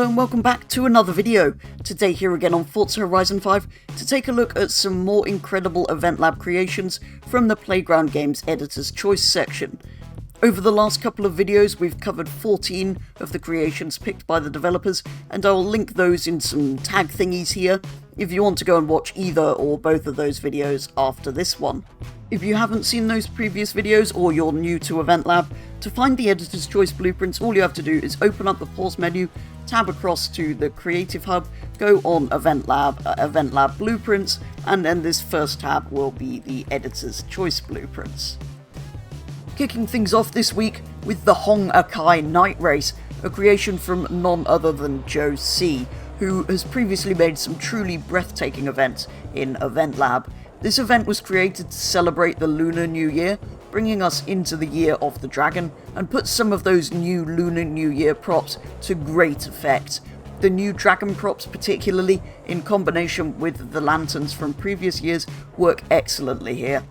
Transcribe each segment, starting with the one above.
Hello and welcome back to another video. Today here again on Forza Horizon 5 to take a look at some more incredible Event Lab creations from the Playground Games Editor's Choice section. Over the last couple of videos we've covered 14 of the creations picked by the developers, and I'll link those in some tag thingies here if you want to go and watch either or both of those videos after this one. If you haven't seen those previous videos or you're new to Event Lab, to find the Editor's Choice blueprints all you have to do is open up the pause menu, tab across to the Creative Hub, go on Event Lab Blueprints, and then this first tab will be the Editor's Choice blueprints. Kicking things off this week with the Akai Nightrace, a creation from none other than Joe C, who has previously made some truly breathtaking events in Event Lab. This event was created to celebrate the Lunar New Year, bringing us into the Year of the Dragon, and put some of those new Lunar New Year props to great effect. The new dragon props particularly, in combination with the lanterns from previous years, work excellently here.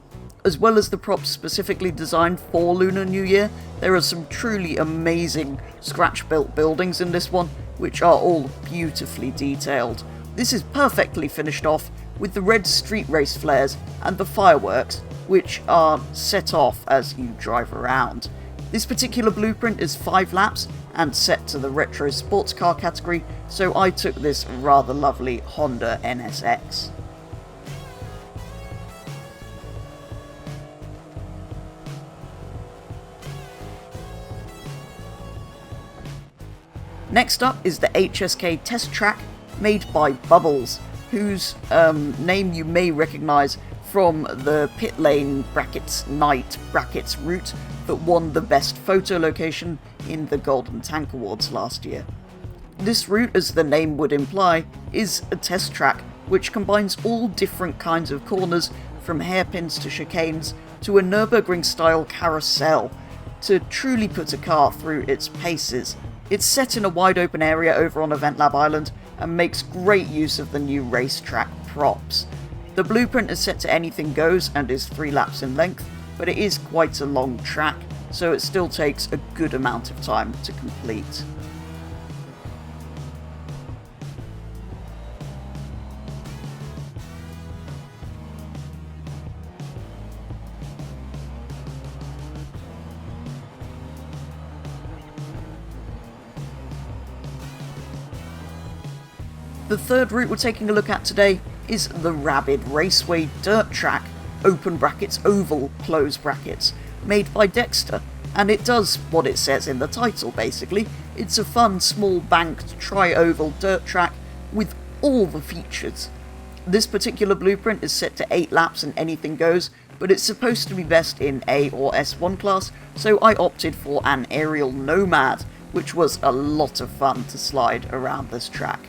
As well as the props specifically designed for Lunar New Year, there are some truly amazing scratch-built buildings in this one, which are all beautifully detailed. This is perfectly finished off with the red street race flares and the fireworks, which are set off as you drive around. This particular blueprint is 5 laps and set to the retro sports car category, so I took this rather lovely Honda NSX. Next up is the HSK test track made by Bubbles, whose name you may recognise from the pit lane night route that won the best photo location in the Golden Tank Awards last year. This route, as the name would imply, is a test track which combines all different kinds of corners, from hairpins to chicanes to a Nürburgring style carousel, to truly put a car through its paces. It's set in a wide open area over on Event Lab Island and makes great use of the new racetrack props. The blueprint is set to anything goes and is 3 laps in length, but it is quite a long track, so it still takes a good amount of time to complete. The third route we're taking a look at today is the Rabid Raceway dirt track, open brackets oval, close brackets, made by Dexter, and it does what it says in the title basically. It's a fun small banked tri-oval dirt track with all the features. This particular blueprint is set to 8 laps and anything goes, but it's supposed to be best in A or S1 class, so I opted for an aerial nomad, which was a lot of fun to slide around this track.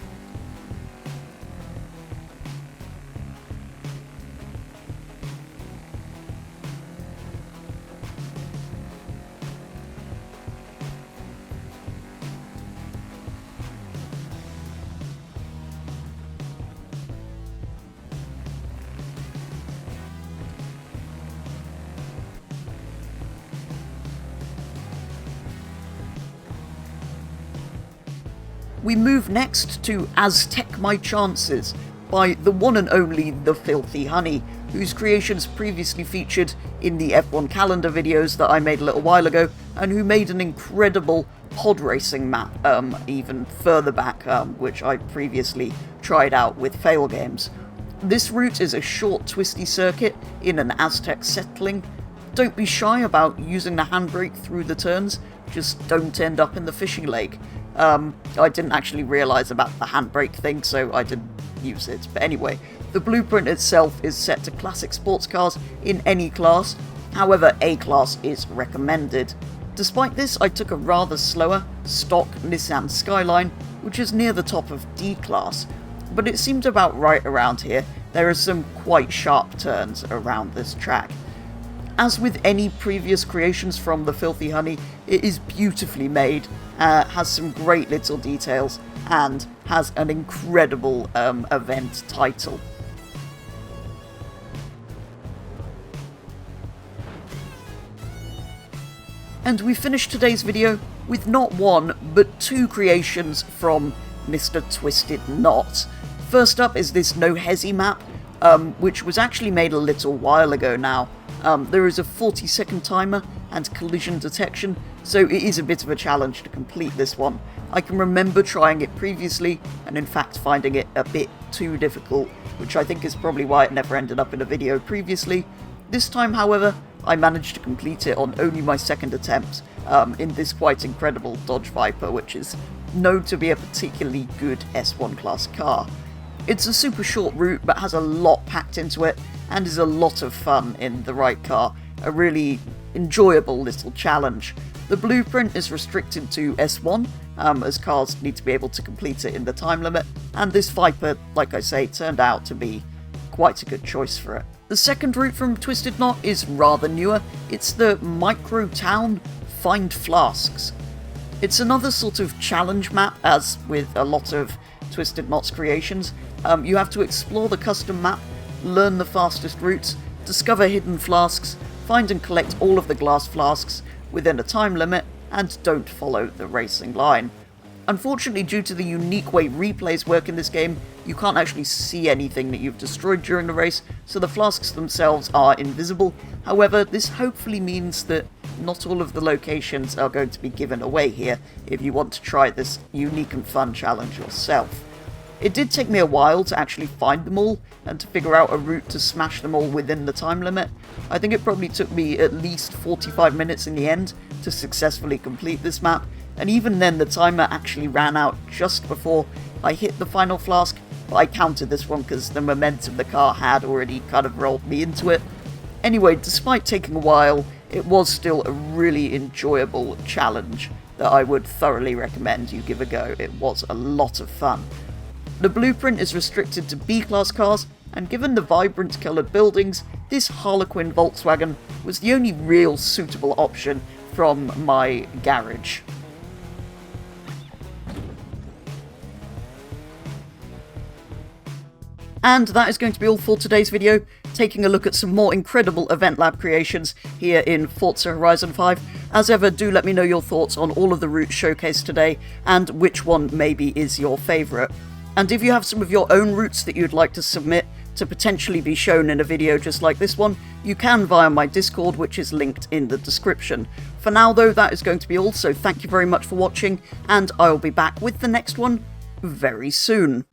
We move next to Aztec My Chances by the one and only thefilthyhoney, whose creations previously featured in the F1 calendar videos that I made a little while ago, and who made an incredible pod racing map even further back, which I previously tried out with Fail Games. This route is a short twisty circuit in an Aztec settling. Don't be shy about using the handbrake through the turns, just don't end up in the fishing lake. I didn't actually realise about the handbrake thing, so I didn't use it. But anyway, the blueprint itself is set to classic sports cars in any class, however A class is recommended. Despite this, I took a rather slower, stock Nissan Skyline, which is near the top of D class, but it seemed about right around here. There are some quite sharp turns around this track. As with any previous creations from thefilthyhoney, it is beautifully made, has some great little details, and has an incredible event title. And we finish today's video with not one, but two creations from Mr. Twisted Knot. First up is this No Hesi map, which was actually made a little while ago now. There is a 40-second timer and collision detection, so it is a bit of a challenge to complete this one. I can remember trying it previously, and in fact finding it a bit too difficult, which I think is probably why it never ended up in a video previously. This time, however, I managed to complete it on only my second attempt, in this quite incredible Dodge Viper, which is known to be a particularly good S1 class car. It's a super short route, but has a lot packed into it, and is a lot of fun in the right car. A really enjoyable little challenge. The blueprint is restricted to S1, as cars need to be able to complete it in the time limit, and this Viper, like I say, turned out to be quite a good choice for it. The second route from Twisted Knot is rather newer. It's the Micro Town Find Flasks. It's another sort of challenge map, as with a lot of Twisted Knot's creations. You have to explore the custom map, learn the fastest routes, discover hidden flasks, find and collect all of the glass flasks within a time limit, and don't follow the racing line. Unfortunately, due to the unique way replays work in this game, you can't actually see anything that you've destroyed during the race, so the flasks themselves are invisible. However, this hopefully means that not all of the locations are going to be given away here if you want to try this unique and fun challenge yourself. It did take me a while to actually find them all, and to figure out a route to smash them all within the time limit. I think it probably took me at least 45 minutes in the end to successfully complete this map, and even then the timer actually ran out just before I hit the final flask, but I counted this one because the momentum the car had already kind of rolled me into it. Anyway, despite taking a while, it was still a really enjoyable challenge that I would thoroughly recommend you give a go. It was a lot of fun. The blueprint is restricted to B-class cars, and given the vibrant coloured buildings, this Harlequin Volkswagen was the only real suitable option from my garage. And that is going to be all for today's video, taking a look at some more incredible Event Lab creations here in Forza Horizon 5. As ever, do let me know your thoughts on all of the routes showcased today, and which one maybe is your favourite. And if you have some of your own routes that you'd like to submit to potentially be shown in a video just like this one, you can via my Discord, which is linked in the description. For now though, that is going to be all, so thank you very much for watching, and I'll be back with the next one very soon.